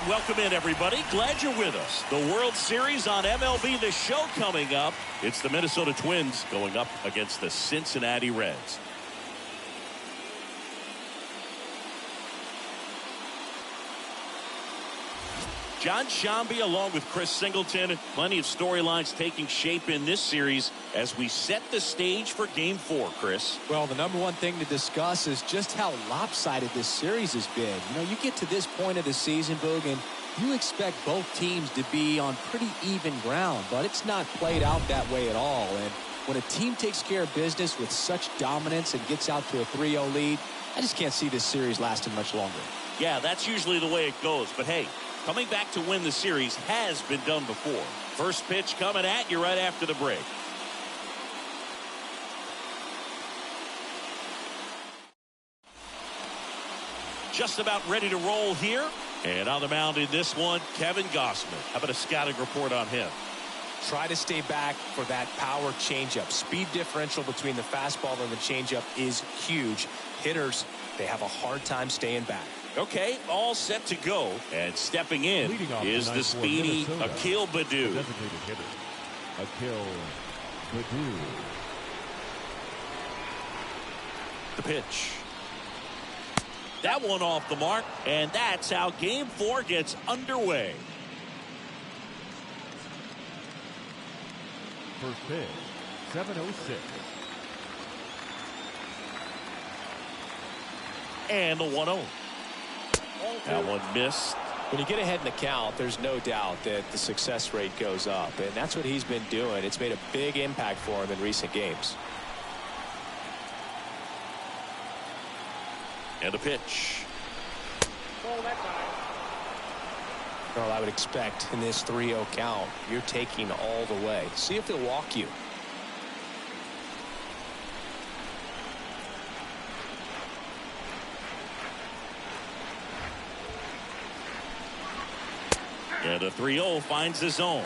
And welcome in, everybody. Glad you're with us. The World Series on MLB The Show coming up. It's the Minnesota Twins going up against the Cincinnati Reds. John Shambi along with Chris Singleton. Plenty of storylines taking shape in this series as we set the stage for Game 4, Chris. Well, the number one thing to discuss is just how lopsided this series has been. You know, you get to this point of the season, Boog, and you expect both teams to be on pretty even ground, but it's not played out that way at all. And when a team takes care of business with such dominance and gets out to a 3-0 lead, I just can't see this series lasting much longer. Yeah, that's usually the way it goes. But hey, coming back to win the series has been done before. First pitch coming at you right after the break. Just about ready to roll here. And on the mound in this one, Kevin Gossman. How about a scouting report on him? Try to stay back for that power changeup. Speed differential between the fastball and the changeup is huge. Hitters, they have a hard time staying back. Okay, all set to go. And stepping in is the speedy Akil Baddoo. Designated hitter, Akil Baddoo. The pitch. That one off the mark, and that's how Game 4 gets underway. First pitch, 7:06. And the 1-0. That one missed. When you get ahead in the count, there's no doubt that the success rate goes up, and that's what he's been doing. It's made a big impact for him in recent games. And the pitch. Well, I would expect in this 3-0 count, you're taking all the way. See if he'll walk you. And the 3-0 finds the zone.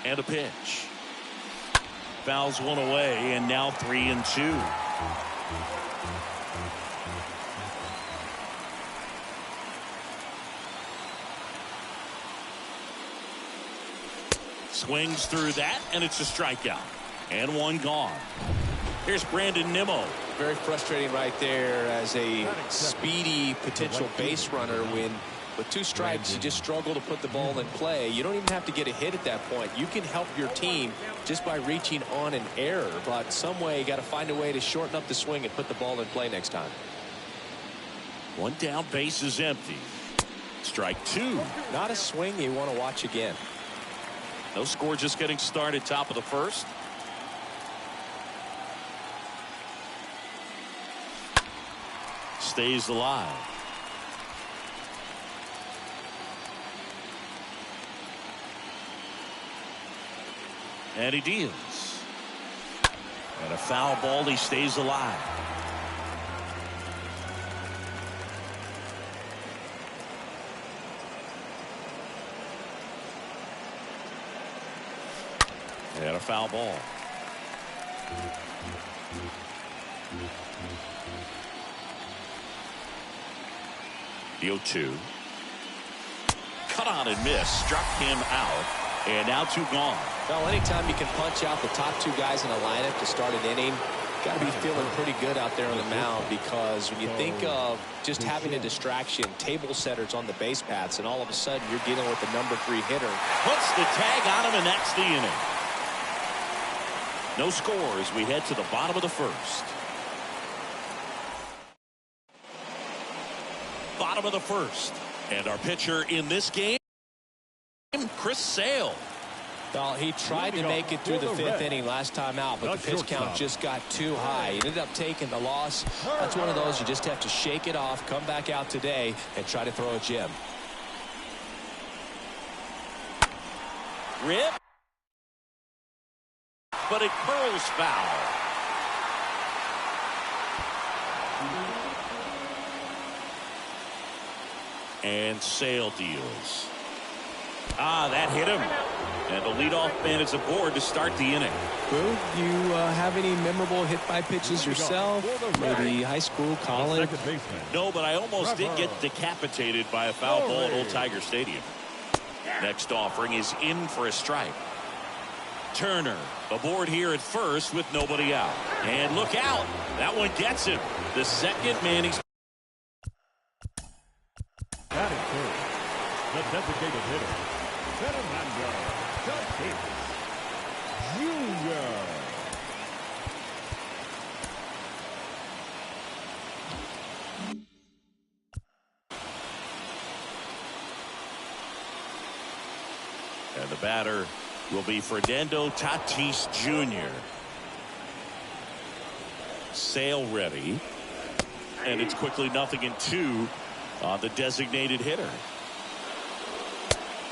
And a pitch. Fouls one away, and now 3-2. Swings through that, and it's a strikeout. And one gone. Here's Brandon Nimmo. Very frustrating right there as a speedy potential base runner when with 2 strikes you just struggle to put the ball in play. You don't even have to get a hit at that point. You can help your team just by reaching on an error, but some way you got to find a way to shorten up the swing and put the ball in play next time. One down, base is empty. Strike 2. Not a swing you want to watch again. No score, just getting started, top of the first. Stays alive. And he deals. And a foul ball, he stays alive. And a foul ball. The 0-2. Cut on and miss. Struck him out. And now 2 gone. Well, anytime you can punch out the top 2 guys in a lineup to start an inning, got to be feeling pretty good out there on the mound, because when you think of just having a distraction, table setters on the base paths, and all of a sudden you're dealing with the number 3 hitter. Puts the tag on him, and that's the inning. No score as we head to the bottom of the first. Bottom of the first. And our pitcher in this game, Chris Sale. Well, he tried to make it through the 5th inning last time out, but the pitch count just got too high. He ended up taking the loss. That's one of those you just have to shake it off, come back out today, and try to throw a gem. Rip. But it curls foul. And Sale deals. That hit him. And the leadoff man is aboard to start the inning. Boog, do you have any memorable hit-by pitches yourself? Maybe high school, college? No, but I almost did get decapitated by a foul ball at Old Tiger Stadium. Next offering is in for a strike. Turner aboard here at first with nobody out. And look out. That one gets him. The second Manny's. Batting first, the designated hitter, Fernando Tatis Jr. And the batter will be Fernando Tatis Jr. Sale ready. And it's quickly 0-2 on the designated hitter.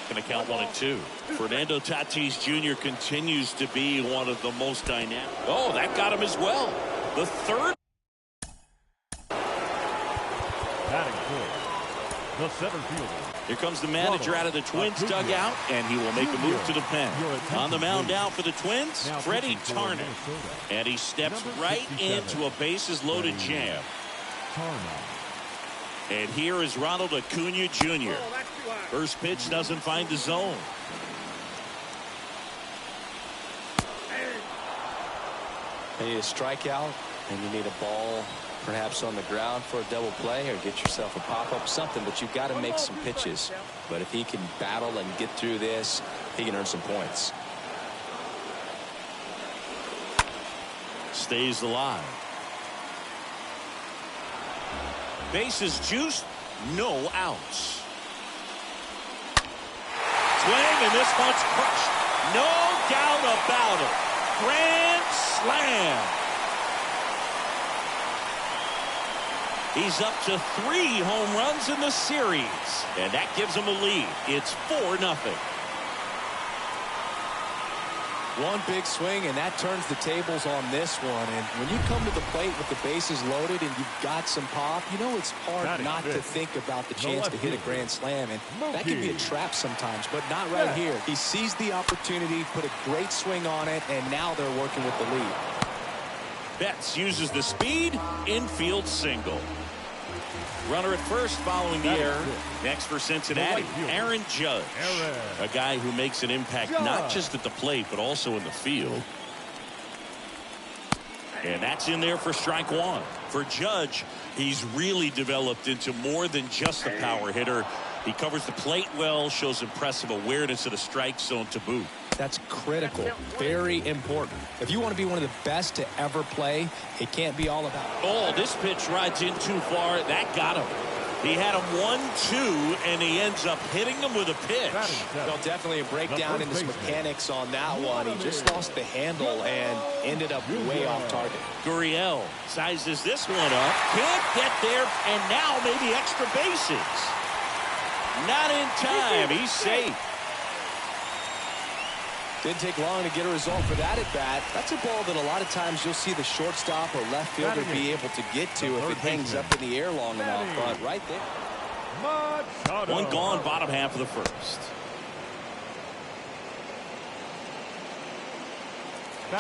Going to count 1-2. Fernando Tatis Jr. continues to be one of the most dynamic. Oh, that got him as well. The third. Batting fourth, the center fielder. Here comes the manager out of the Twins dugout, and he will make a move to the pen. On the mound now for the Twins, Freddie Tarnok. And he steps right into a bases-loaded jam. And here is Ronald Acuna Jr. First pitch doesn't find the zone. You need a strikeout, and you need a ball perhaps on the ground for a double play, or get yourself a pop-up, something, but you've got to make some pitches. But if he can battle and get through this, he can earn some points. Stays alive. Bases juiced, no outs. Swing, and this one's crushed. No doubt about it. Grand slam. He's up to 3 home runs in the series, and that gives him a lead. It's 4-0. One big swing, and that turns the tables on this one. And when you come to the plate with the bases loaded and you've got some pop, you know it's hard not to think about the chance to hit a grand slam. And that can be a trap sometimes, but not right here. He seized the opportunity, put a great swing on it, and now they're working with the lead. Betts uses the speed, infield single. Runner at first following the error. Next for Cincinnati, Aaron Judge. A guy who makes an impact not just at the plate, but also in the field. And that's in there for strike one. For Judge, he's really developed into more than just a power hitter. He covers the plate well, shows impressive awareness of the strike zone to boot. That's critical. Very important. If you want to be one of the best to ever play, it can't be all about it. Oh, this pitch rides in too far. That got him. He had him 1-2, and he ends up hitting him with a pitch. Well, definitely a breakdown in his mechanics on that one. He just lost the handle and ended up way off target. Gurriel sizes this one up. Can't get there, and now maybe extra bases. Not in time. He's safe. Didn't take long to get a result for that at bat. That's a ball that a lot of times you'll see the shortstop or left fielder be able to get to if it hangs up in the air long enough. But right there. One gone, bottom half of the first.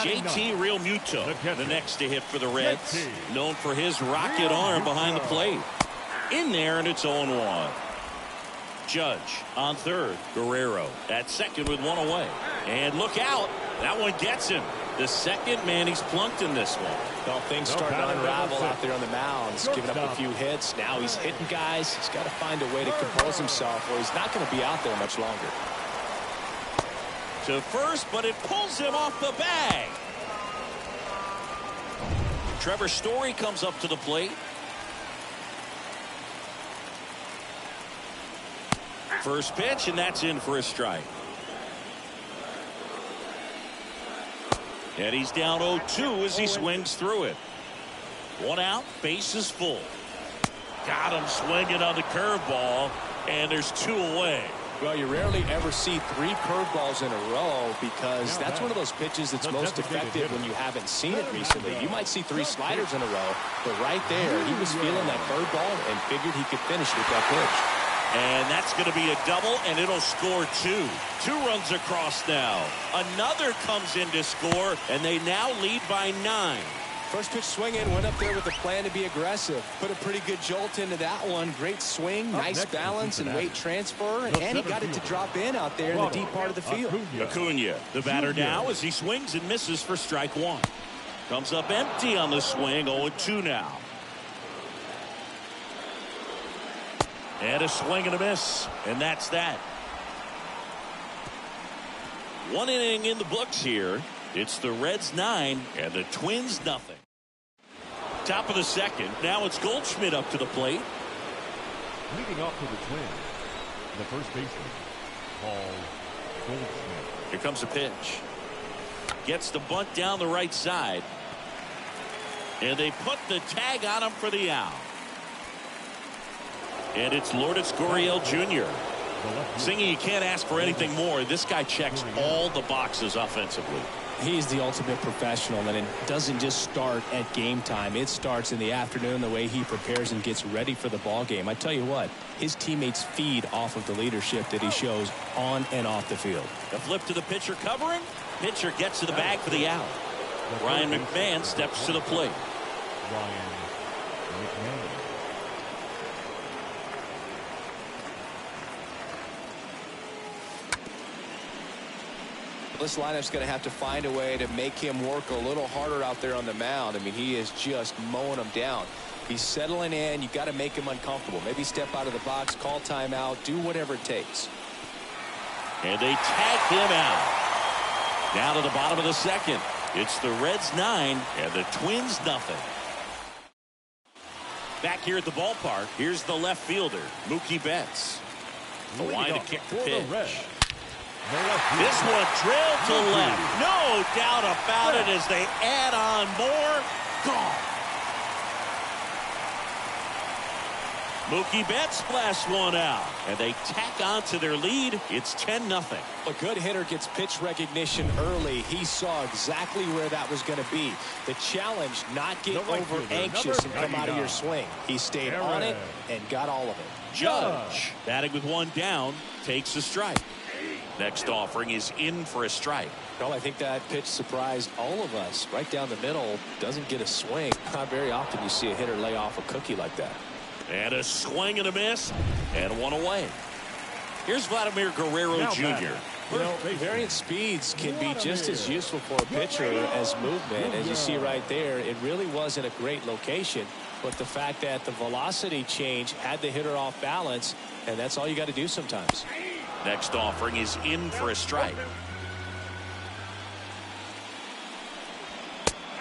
JT Realmuto, the next to hit for the Reds. Known for his rocket arm behind the plate. In there, and it's 0-1. Judge on third. Guerrero at second with one away. And look out. That one gets him. The second man he's plunked in this one. Well, things starting to unravel out there on the mound. He's giving up a few hits. Now he's hitting guys. He's got to find a way to compose himself, or he's not going to be out there much longer. To first, but it pulls him off the bag. Trevor Story comes up to the plate. First pitch, and that's in for a strike. And he's down 0-2 as he swings through it. One out, bases full. Got him swinging on the curveball, and there's 2 away. Well, you rarely ever see 3 curveballs in a row because that's one of those pitches that's most effective when you haven't seen it recently. You might see 3 sliders in a row, but right there, he was feeling that curveball and figured he could finish with that pitch. And that's going to be a double, and it'll score 2. 2 runs across now. Another comes in to score, and they now lead by 9. First pitch swinging, went up there with a plan to be aggressive. Put a pretty good jolt into that one. Great swing, nice balance and weight transfer, and he got it to drop in out there in the deep part of the field. Acuna, the batter now as he swings and misses for strike 1. Comes up empty on the swing, 0-2 now. And a swing and a miss, and that's that. 1 inning in the books here. It's the Reds 9 and the Twins nothing. Top of the second. Now it's Goldschmidt up to the plate. Leading off for the Twins, the first baseman, Paul Goldschmidt. Here comes a pitch. Gets the bunt down the right side. And they put the tag on him for the out. And it's Lourdes Gurriel Jr. Singing, you can't ask for anything more. This guy checks all the boxes offensively. He's the ultimate professional, and it doesn't just start at game time. It starts in the afternoon, the way he prepares and gets ready for the ball game. I tell you what, his teammates feed off of the leadership that he shows on and off the field. The flip to the pitcher covering. Pitcher gets to the bag for the out. Ryan McMahon steps to the plate. Ryan McMahon. This lineup's going to have to find a way to make him work a little harder out there on the mound. I mean, he is just mowing them down. He's settling in. You've got to make him uncomfortable. Maybe step out of the box, call timeout, do whatever it takes. And they tag him out. Down to the bottom of the second. It's the Reds 9 and the Twins nothing. Back here at the ballpark, here's the left fielder, Mookie Betts. The line to kick the pitch. This one drilled to left. No doubt about it as they add on more. Gone. Mookie Betts blasts one out, and they tack on to their lead. It's 10-0. A good hitter gets pitch recognition early. He saw exactly where that was going to be. The challenge, not get over anxious and come out of your swing. He stayed on it and got all of it. Judge, batting with one down, takes a strike. Next offering is in for a strike. Well, I think that pitch surprised all of us. Right down the middle, doesn't get a swing. Not very often you see a hitter lay off a cookie like that. And a swing and a miss, and one away. Here's Vladimir Guerrero Jr. You know, variant speeds can be just as useful for a pitcher as movement. As you see right there, it really wasn't a great location. But the fact that the velocity change had the hitter off balance, and that's all you got to do sometimes. Next offering is in for a strike.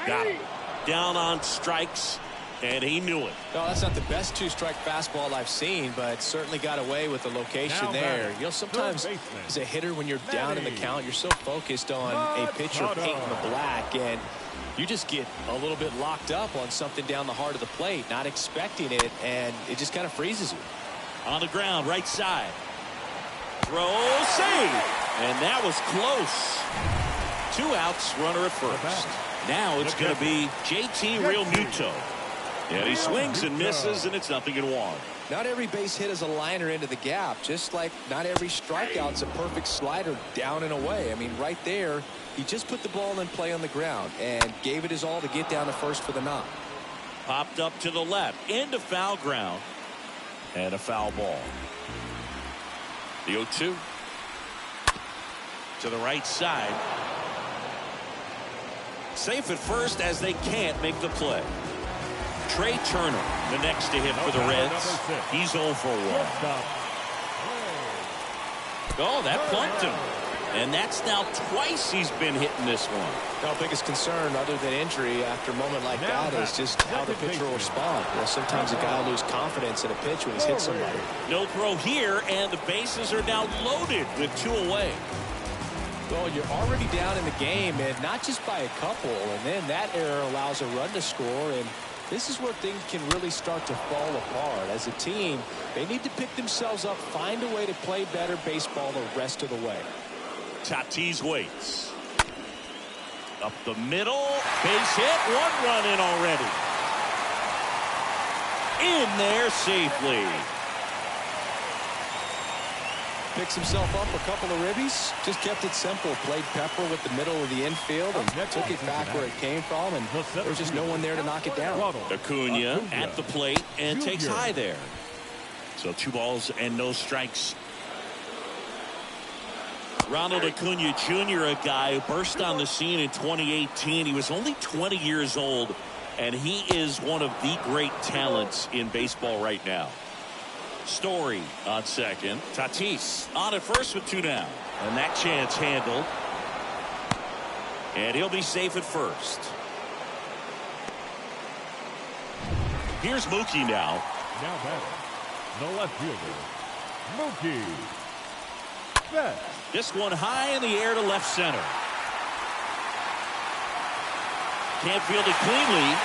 Got him. Down on strikes, and he knew it. No, that's not the best two-strike fastball I've seen, but certainly got away with the location there. You know, sometimes as a hitter, when you're down in the count, you're so focused on a pitcher painting the black, and you just get a little bit locked up on something down the heart of the plate, not expecting it, and it just kind of freezes you. On the ground, right side. Throw, save, and that was close. 2 outs, runner at first. Now it's going to be JT Realmuto. And he swings and misses, and it's 0-1. Not every base hit is a liner into the gap, just like not every strikeout's a perfect slider down and away. I mean, right there, he just put the ball in play on the ground and gave it his all to get down to first for the knock. Popped up to the left, into foul ground, and a foul ball. The 0-2 to the right side. Safe at first as they can't make the play. Trey Turner, the next to hit for the Reds. He's 0 for 1. Oh, that plunked him. And that's now twice he's been hitting this one. Our biggest concern, other than injury, after a moment like that is just how the pitcher will respond. Well, sometimes a guy will lose confidence in a pitch when he's hit somebody. No throw here, and the bases are now loaded with 2 away. Well, you're already down in the game, and not just by a couple, and then that error allows a run to score, and this is where things can really start to fall apart. As a team, they need to pick themselves up, find a way to play better baseball the rest of the way. Tatis waits. Up the middle, base hit, 1 run in already. In there safely. Picks himself up a couple of ribbies. Just kept it simple. Played pepper with the middle of the infield and took it back where it came from. And there's just no one there to knock it down. Acuna at the plate and takes high there. So 2 balls and no strikes. Ronald Acuna Jr., a guy who burst on the scene in 2018. He was only 20 years old, and he is one of the great talents in baseball right now. Story on second. Tatis on at first with 2 down. And that chance handled. And he'll be safe at first. Here's Mookie now. Now batting, the left fielder, Mookie Betts. This one high in the air to left center. Can't field it cleanly.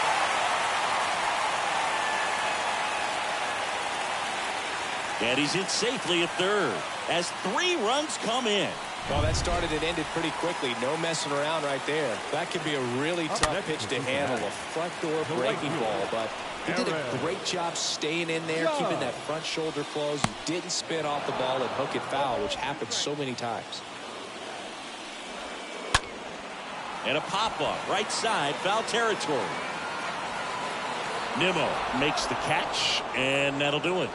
And he's in safely at third as 3 runs come in. Well, that started and ended pretty quickly. No messing around right there. That could be a really tough pitch to handle. A front door breaking ball, but he did a great job staying in there, keeping that front shoulder closed. He didn't spin off the ball and hook it foul, which happens so many times. And a pop-up right side, foul territory. Nimmo makes the catch, and that'll do it.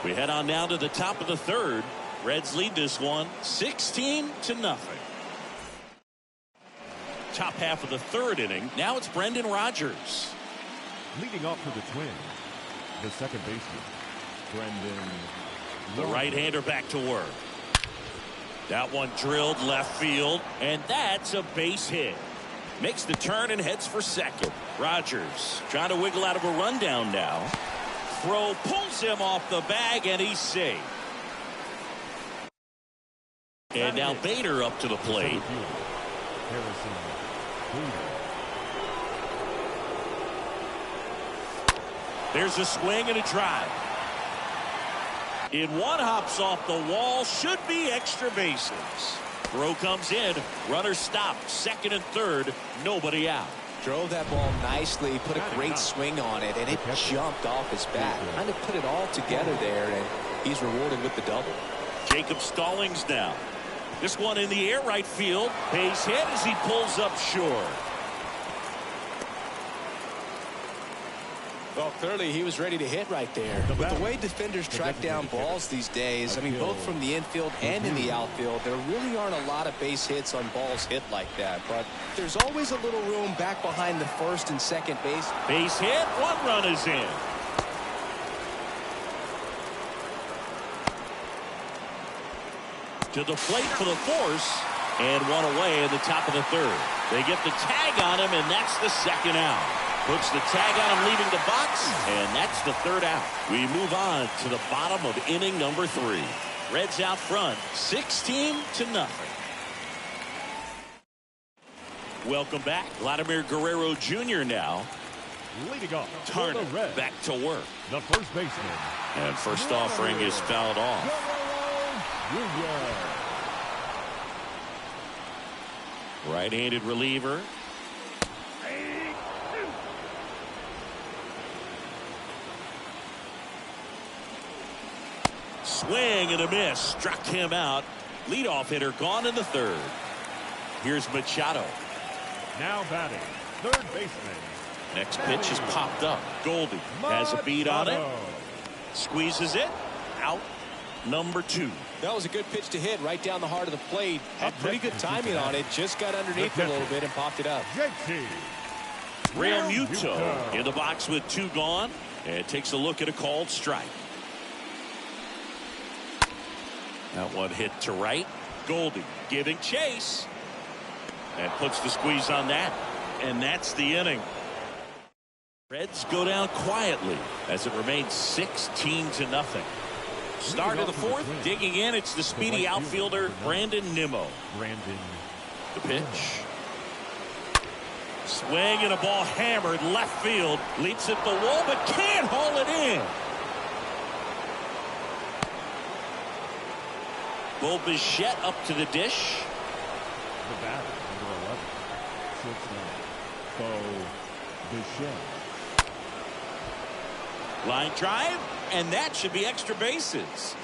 We head on now to the top of the third. Reds lead this one 16-0. Top half of the third inning. Now it's Brendan Rodgers. Leading off for the Twins, the second baseman, Brendan. The right-hander back to work. That one drilled left field, and that's a base hit. Makes the turn and heads for second. Rodgers trying to wiggle out of a rundown now. Throw pulls him off the bag, and he's safe. And now Bader up to the plate. There's a swing and a drive. In one hops off the wall, should be extra bases. Throw comes in, runner stopped, second and third, nobody out. Drove that ball nicely, put a great swing on it, and it jumped off his bat. Kind of put it all together there, and he's rewarded with the double. Jacob Stallings now. This one in the air, right field. Base hit as he pulls up short. Well, clearly he was ready to hit right there. But the way defenders track down balls these days, I mean, both from the infield and in the outfield, there really aren't a lot of base hits on balls hit like that. But there's always a little room back behind the first and second base. Base hit, 1 run is in. To the plate for the force, and 1 away in the top of the third. They get the tag on him, and that's the second out. Puts the tag on him leaving the box, and that's the third out. We move on to the bottom of inning number 3. Reds out front, 16-0. Welcome back. Vladimir Guerrero Jr. now. Leading off, Turner back to work. the first baseman. And first offering is fouled off. Right-handed reliever. Swing and a miss. Struck him out. Leadoff hitter gone in the third. Here's Machado. Now batting, third baseman. Next pitch is popped up. Goldie has a beat on it. Squeezes it. Out. Number 2. That was a good pitch to hit right down the heart of the plate. Had pretty good timing on it. Just got underneath it a little bit and popped it up. Real Muto in the box with 2 gone. And takes a look at a called strike. That one hit to right. Goldie giving chase. And puts the squeeze on that. And that's the inning. Reds go down quietly as it remains 16-0. Start of the fourth, digging in, it's the speedy outfielder, Brandon Nimmo. The pitch. Swing and a ball hammered left field. Leaps at the wall, but can't haul it in. Bo Bichette up to the dish. The batter, number 11, shortstop, Bo Bichette. Line drive, and that should be extra bases.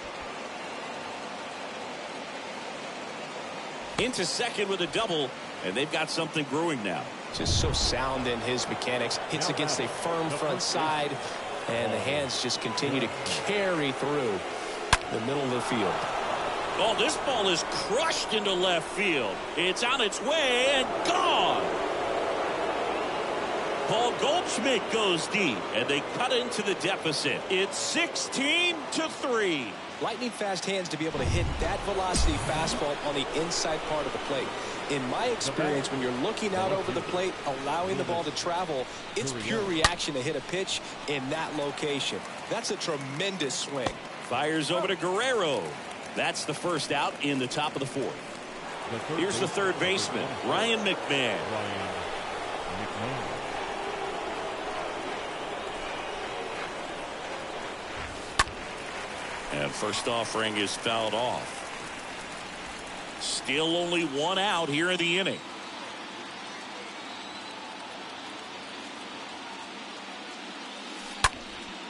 Into second with a double, and they've got something brewing now. Just so sound in his mechanics. Hits against a firm front side, and the hands just continue to carry through the middle of the field. Oh, this ball is crushed into left field. It's on its way and gone. Paul Goldschmidt goes deep, and they cut into the deficit. It's 16-3. Lightning fast hands to be able to hit that velocity fastball on the inside part of the plate. In my experience, when you're looking out over the plate, allowing the ball to travel, it's pure reaction to hit a pitch in that location. That's a tremendous swing. Fires over to Guerrero. That's the first out in the top of the fourth. Here's the third baseman, Ryan McMahon. And first offering is fouled off. Still only one out here in the inning.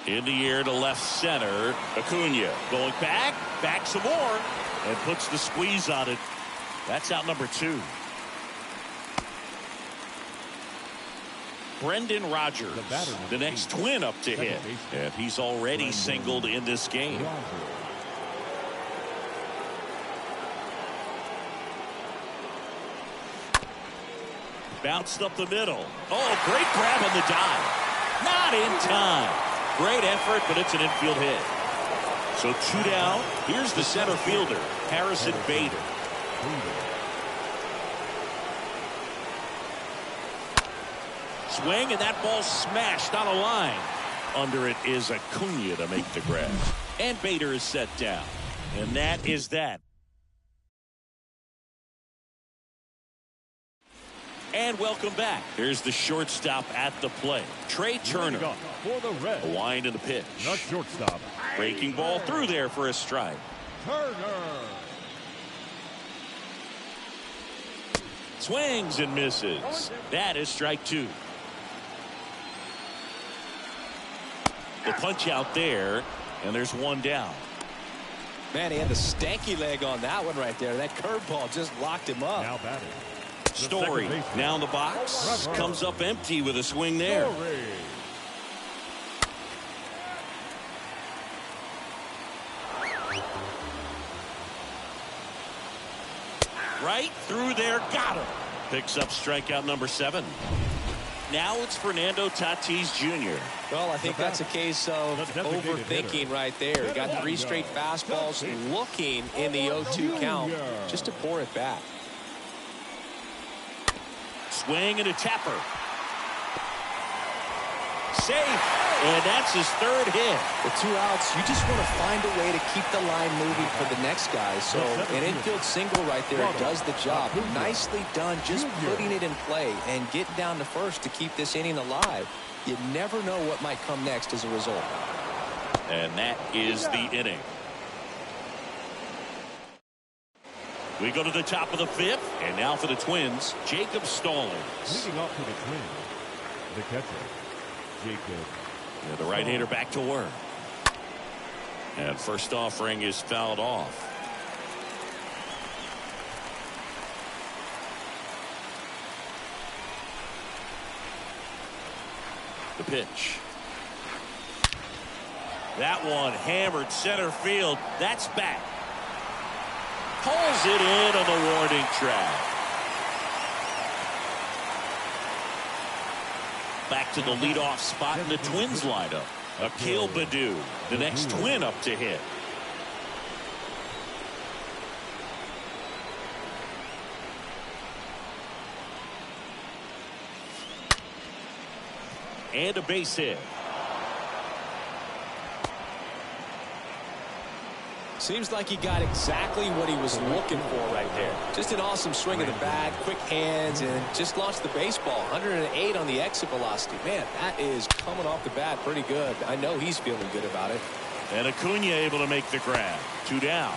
In the air to left center. Acuna going back some more, and puts the squeeze on it. That's out number 2. Brendan Rodgers, the next Twin up to hit, and he's already singled in this game. Bounced up the middle. Oh, great grab on the dive. Not in time. Great effort, but it's an infield hit. So 2 down. Here's the center fielder, Harrison Bader. Swing, and that ball smashed on a line. Under it is Acuna to make the grab. And Bader is set down. And that is that. And welcome back. Here's the shortstop at the plate, Trey Turner. For the Reds, a wind in the pitch. the shortstop, Breaking ball through there for a strike. Turner. Swings and misses. That is strike 2. The punch out there, and there's 1 down. Man, he had the stanky leg on that one right there. That curveball just locked him up. Now batting. Story now in the box. Comes up empty with a swing there. Right through there. Got him. Picks up strikeout number 7. Now it's Fernando Tatis Jr. Well, I think that's a case of overthinking right there. He got 3 straight fastballs looking in the 0-2 count just to pour it back. Swing and a tapper. Safe. And that's his 3rd hit. With 2 outs, you just want to find a way to keep the line moving for the next guy. So an infield single right there does the job. Nicely done, just putting it in play and getting down to first to keep this inning alive. You never know what might come next as a result. And that is the inning. We go to the top of the 5th, and now for the Twins, Jacob Stallings. Leading off for the Twins, the catcher, Jacob. The right-hander back to work. And first offering is fouled off. The pitch. That one hammered center field. That's back. Pulls it in on the warning track. Back to the leadoff spot in the Twins lineup. Akil Baddoo, the next Twin up to hit. And a base hit. Seems like he got exactly what he was looking for right there. Just an awesome swing of the bat, quick hands, and just launched the baseball. 108 on the exit velocity. Man, that is coming off the bat pretty good. I know he's feeling good about it. And Acuna able to make the grab. 2 down.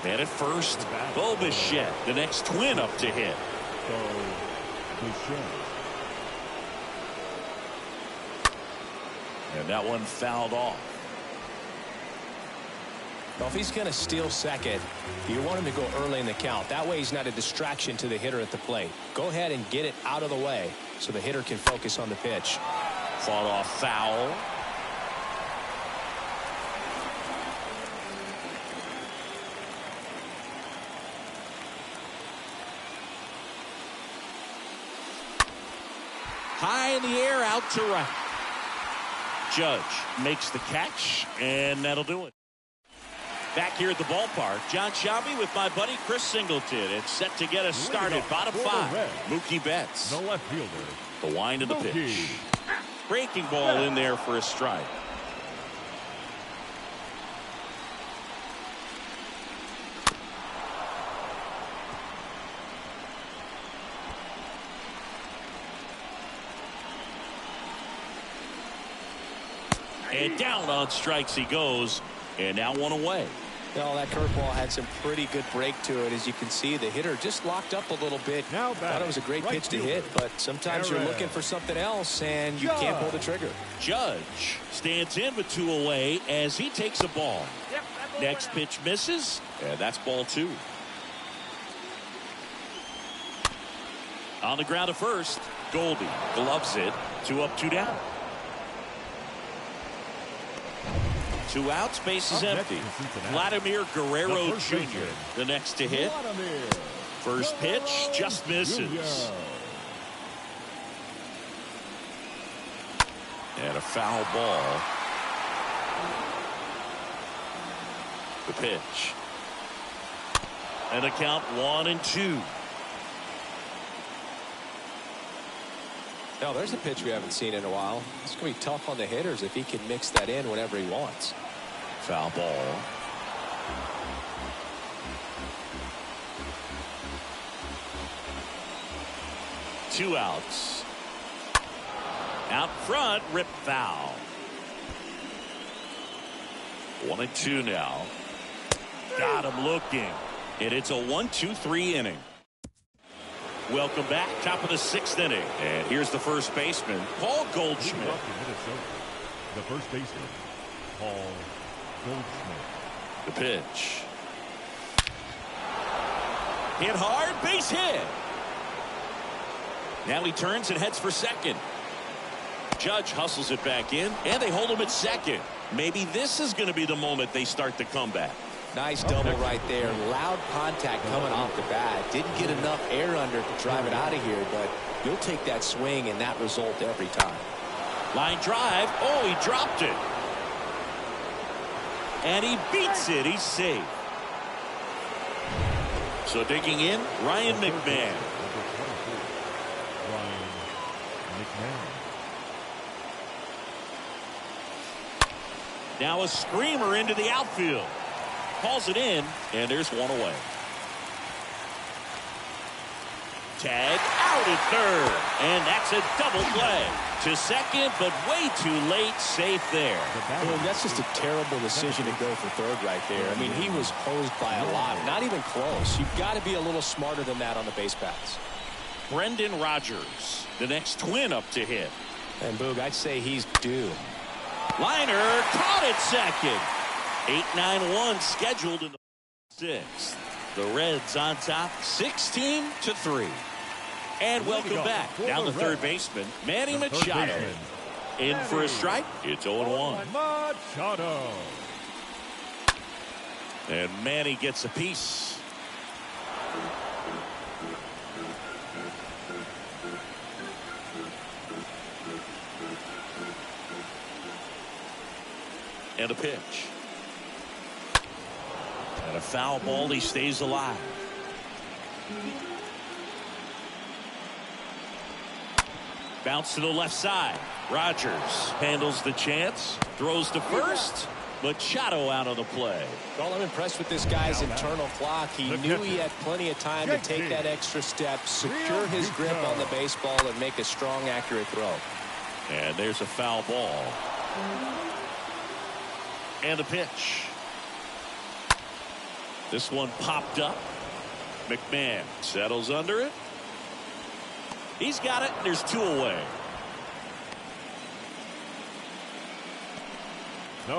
And at first, Bo Bichette, the next Twin up to hit. And that one fouled off. Well, if he's going to steal second, you want him to go early in the count. That way he's not a distraction to the hitter at the plate. Go ahead and get it out of the way so the hitter can focus on the pitch. Fought off foul. High in the air, out to right. Judge makes the catch, and that'll do it. Back here at the ballpark, John Shelby with my buddy Chris Singleton. It's set to get us started. Bottom five, Mookie Betts. The left fielder. The wind of the pitch. Breaking ball in there for a strike. And down on strikes he goes. And now one away. Well, that curveball had some pretty good break to it. As you can see, the hitter just locked up a little bit. Now thought it was a great pitch to hit, but sometimes you're looking for something else and you can't pull the trigger. Judge stands in with 2 away as he takes a ball. Next pitch misses, and that's ball 2. On the ground at first, Goldie gloves it. 2 up, 2 down. 2 outs, base is empty. Vladimir Guerrero Jr. the next to hit. First pitch just misses. And a foul ball. The pitch. And a count 1-2. Now, there's a pitch we haven't seen in a while. It's going to be tough on the hitters if he can mix that in whenever he wants. Foul ball. Two outs. Out front, rip foul. 1-2 now. Got him looking. And it's a 1-2-3 inning. Welcome back. Top of the 6th inning. And here's the first baseman, Paul Goldschmidt. The first baseman, Paul Goldschmidt. The pitch. Hit hard, base hit. Now he turns and heads for second. Judge hustles it back in, and they hold him at second. Maybe this is going to be the moment they start the comeback. Nice double right there. Loud contact coming off the bat. Didn't get enough air under to drive it out of here, but you'll take that swing and that result every time. Line drive. Oh, he dropped it. And he beats it. He's safe. So digging in, Ryan McMahon. Now a screamer into the outfield. Calls it in, and there's one away. Tag out at third, and that's a double play. To second, but way too late, safe there. Boom, that's just a terrible decision to go for third right there. I mean, he was hosed by a lot, not even close. You've got to be a little smarter than that on the base paths. Brendan Rodgers, the next twin up to hit. And Boog, I'd say he's due. Liner caught at second. 8-9-1 scheduled in the 6th. The Reds on top 16-3. And welcome back. Down the third baseman, Manny Machado. In for a strike. It's 0-1. Machado. And Manny gets a piece. And a pitch. And a foul ball. He stays alive. Bounce to the left side. Rodgers handles the chance. Throws to first. Machado out of the play. Well, I'm impressed with this guy's internal clock. He knew he had plenty of time to take that extra step, secure his grip on the baseball, and make a strong, accurate throw. And there's a foul ball. And a pitch. This one popped up. McMahon settles under it. He's got it. There's two away.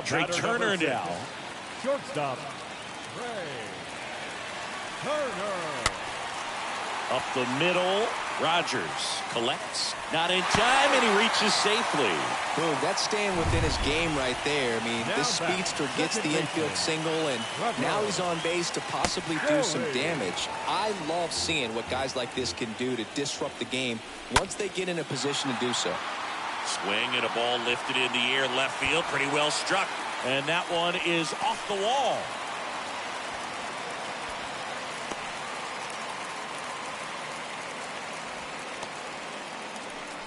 Trey Turner now. Shortstop, Trey Turner. Up the middle, Rodgers collects, not in time, and he reaches safely. Boom, that's staying within his game right there. I mean, this speedster gets the infield single, and now he's on base to possibly do some damage. I love seeing what guys like this can do to disrupt the game once they get in a position to do so. Swing and a ball lifted in the air, left field, pretty well struck. And that one is off the wall.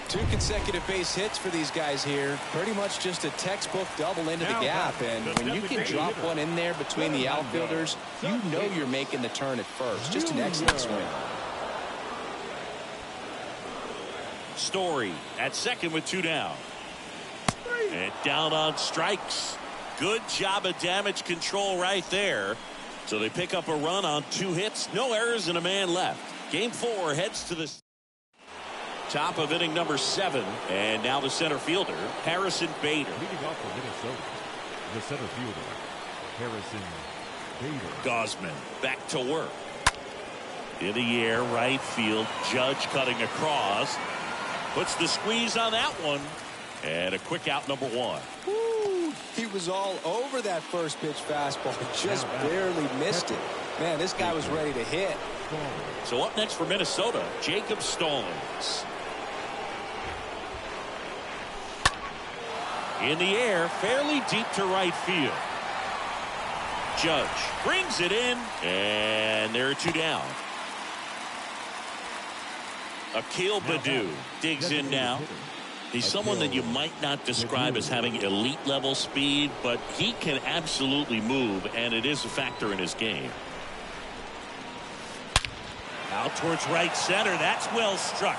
Two consecutive base hits for these guys here. Pretty much just a textbook double into the gap. And when you can drop one in there between the outfielders, you know you're making the turn at first. Just an excellent swing. Story at second with 2 down. And down on strikes. Good job of damage control right there. So they pick up a run on 2 hits. No errors and a man left. Game 4 heads to the top of inning number 7. And now the center fielder, Harrison Bader. Leading off for Minnesota, the center fielder, Harrison Bader. Gosman back to work. In the air, right field. Judge cutting across. Puts the squeeze on that one. And a quick out, number 1. Woo, he was all over that first pitch fastball. Just barely missed it. Man, this guy was ready to hit. So up next for Minnesota, Jacob Stallings. In the air, fairly deep to right field. Judge brings it in, and there are 2 down. Akil Baddoo digs in now. He's someone that you might not describe as having elite level speed, but he can absolutely move, and it is a factor in his game. Out towards right center. That's well struck.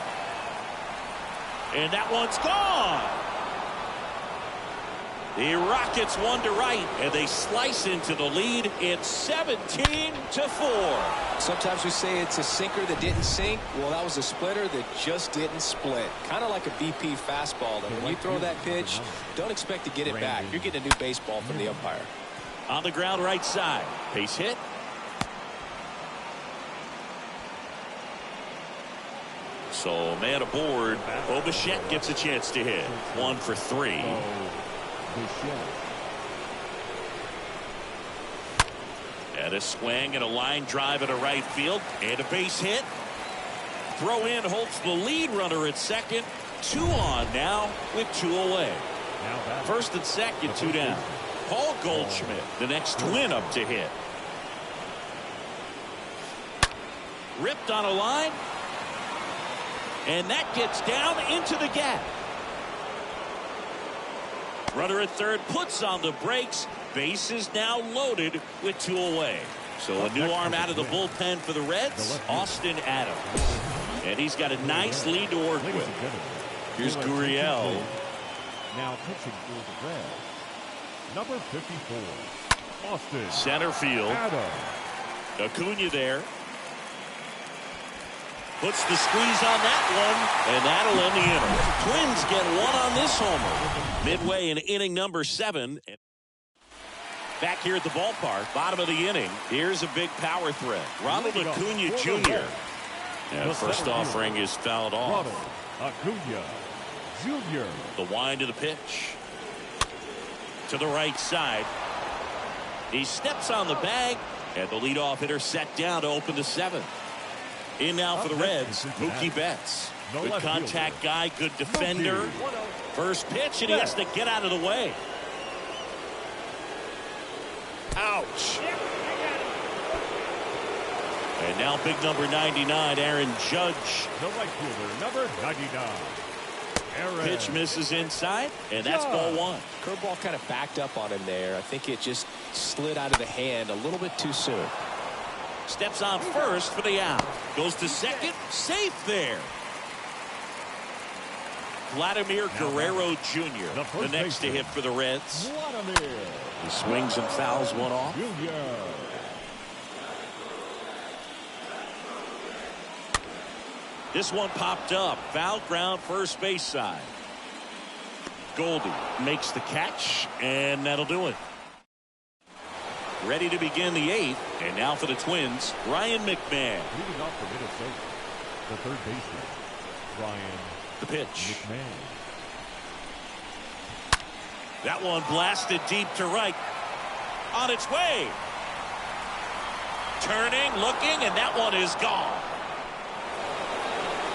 And that one's gone. The Rockets 1 to right, and they slice into the lead. It's 17-4. Sometimes we say it's a sinker that didn't sink. Well, that was a splitter that just didn't split. Kind of like a BP fastball. And when you throw that pitch, don't expect to get it back. You're getting a new baseball from the umpire. On the ground right side. Base hit. So man aboard. Bo Bichette gets a chance to hit. 1 for 3. And a swing and a line drive into right field. And a base hit. Throw in holds the lead runner at second. 2 on now with 2 away. First and second, 2 down. Paul Goldschmidt, the next twin up to hit. Ripped on a line. And that gets down into the gap. Runner at third puts on the brakes. Base is now loaded with 2 away. So a new arm out of the bullpen for the Reds, Austin Adams. And he's got a nice lead to work with. Here's Gurriel. Now pitching for the Reds, number 54, Austin. Center field. Acuna there. Puts the squeeze on that one, and that'll end the inning. Twins get 1 on this homer. Midway in inning number 7. Back here at the ballpark, bottom of the inning. Here's a big power threat. Ronald Acuna Jr. And first offering is fouled off. Ronald Acuna Jr. The wind of the pitch. To the right side. He steps on the bag, and the leadoff hitter set down to open the 7th. In now for the Reds, Mookie Betts. Good contact guy, good defender. First pitch, and he has to get out of the way. Ouch. And now big number 99, Aaron Judge. The right fielder, number 99. Aaron. Pitch misses inside, and that's ball 1. Curveball kind of backed up on him there. I think it just slid out of the hand a little bit too soon. Steps on first for the out. Goes to second. Safe there. Vladimir Guerrero Jr. the next to hit for the Reds. He swings and fouls one off. This one popped up. Foul ground first base side. Goldie makes the catch, and that'll do it. ready to begin the 8th. And now for the Twins, Ryan McMahon. Leading off for Minnesota, the third baseman, Ryan The pitch. McMahon. That one blasted deep to right. On its way. Turning, looking, and that one is gone.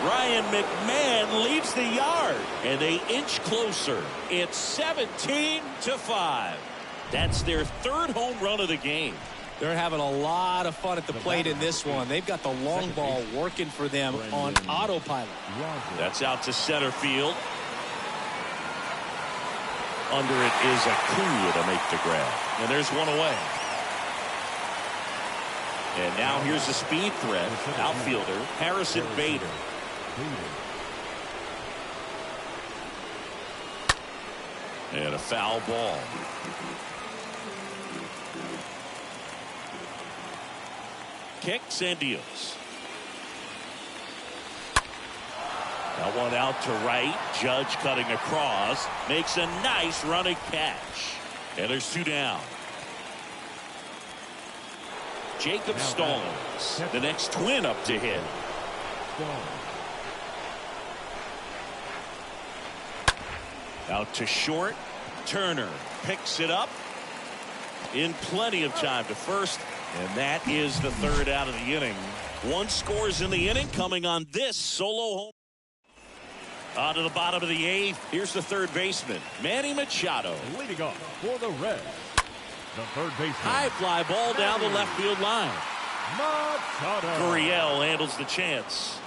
Ryan McMahon leaves the yard, and they inch closer. It's 17-5. That's their 3rd home run of the game. They're having a lot of fun at the plate in this one. They've got the long ball working for them on autopilot. That's out to center field. Under it is Acuna to make the grab. And there's one away. And now here's a speed threat. Outfielder Harrison Bader. And a foul ball. Kicks and deals. That one out to right. Judge cutting across. Makes a nice running catch. And there's 2 down. Jacob Stallings, the next Twin up to hit. Out to short. Turner picks it up in plenty of time to first. And that is the 3rd out of the inning. 1 scores in the inning coming on this solo home. On to the bottom of the 8th. Here's the 3rd baseman, Manny Machado. Leading off for the Reds, the third baseman. High fly ball down the left field line. Machado. Gurriel handles the chance.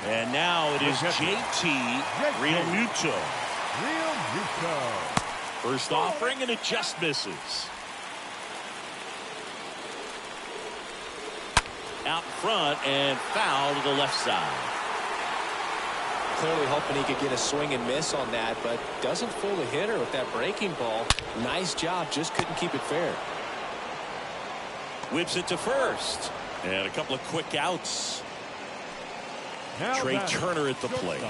And now it is JT Realmuto. First offering, and it just misses. Out front and foul to the left side. Clearly hoping he could get a swing and miss on that, but doesn't fool the hitter with that breaking ball. Nice job, just couldn't keep it fair. Whips it to first. And a couple of quick outs. Trey Turner at the plate.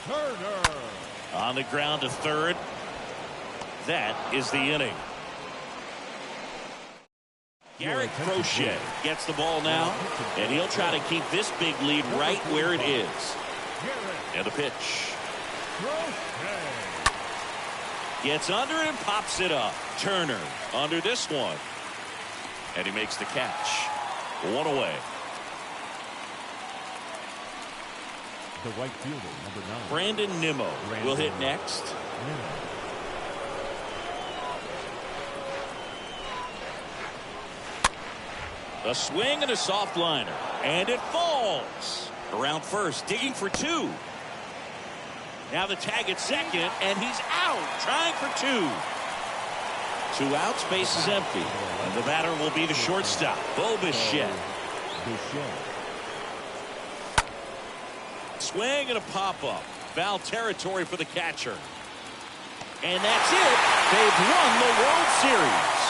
Turner. On the ground to 3rd. That is the inning. Garrett Crochet gets the ball now, and he'll try to keep this big lead right where it is. And the pitch. Gets under it and pops it up. Turner under this one. And he makes the catch. 1 away. The right fielder, number 9. Brandon Nimmo will hit next. A swing and a soft liner. And it falls. Around first, digging for 2. Now the tag at second, and he's out, trying for 2. 2 outs, base is empty. And the batter will be the shortstop, Bo Bichette. Swing and a pop-up. Foul territory for the catcher. And that's it. They've won the World Series.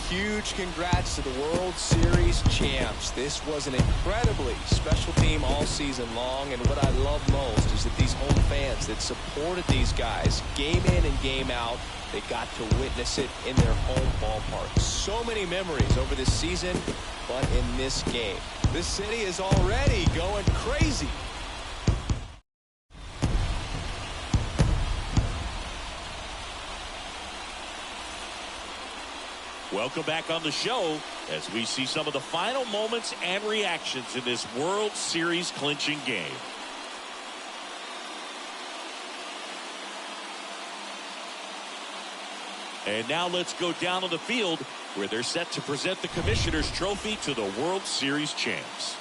Huge congrats to the World Series champs. This was an incredibly special team all season long, and what I love most is that these home fans that supported these guys game in and game out, they got to witness it in their home ballpark. So many memories over this season, but in this game, this city is already going crazy. Welcome back on the show as we see some of the final moments and reactions in this World Series clinching game. And now let's go down to the field where they're set to present the Commissioner's Trophy to the World Series champs.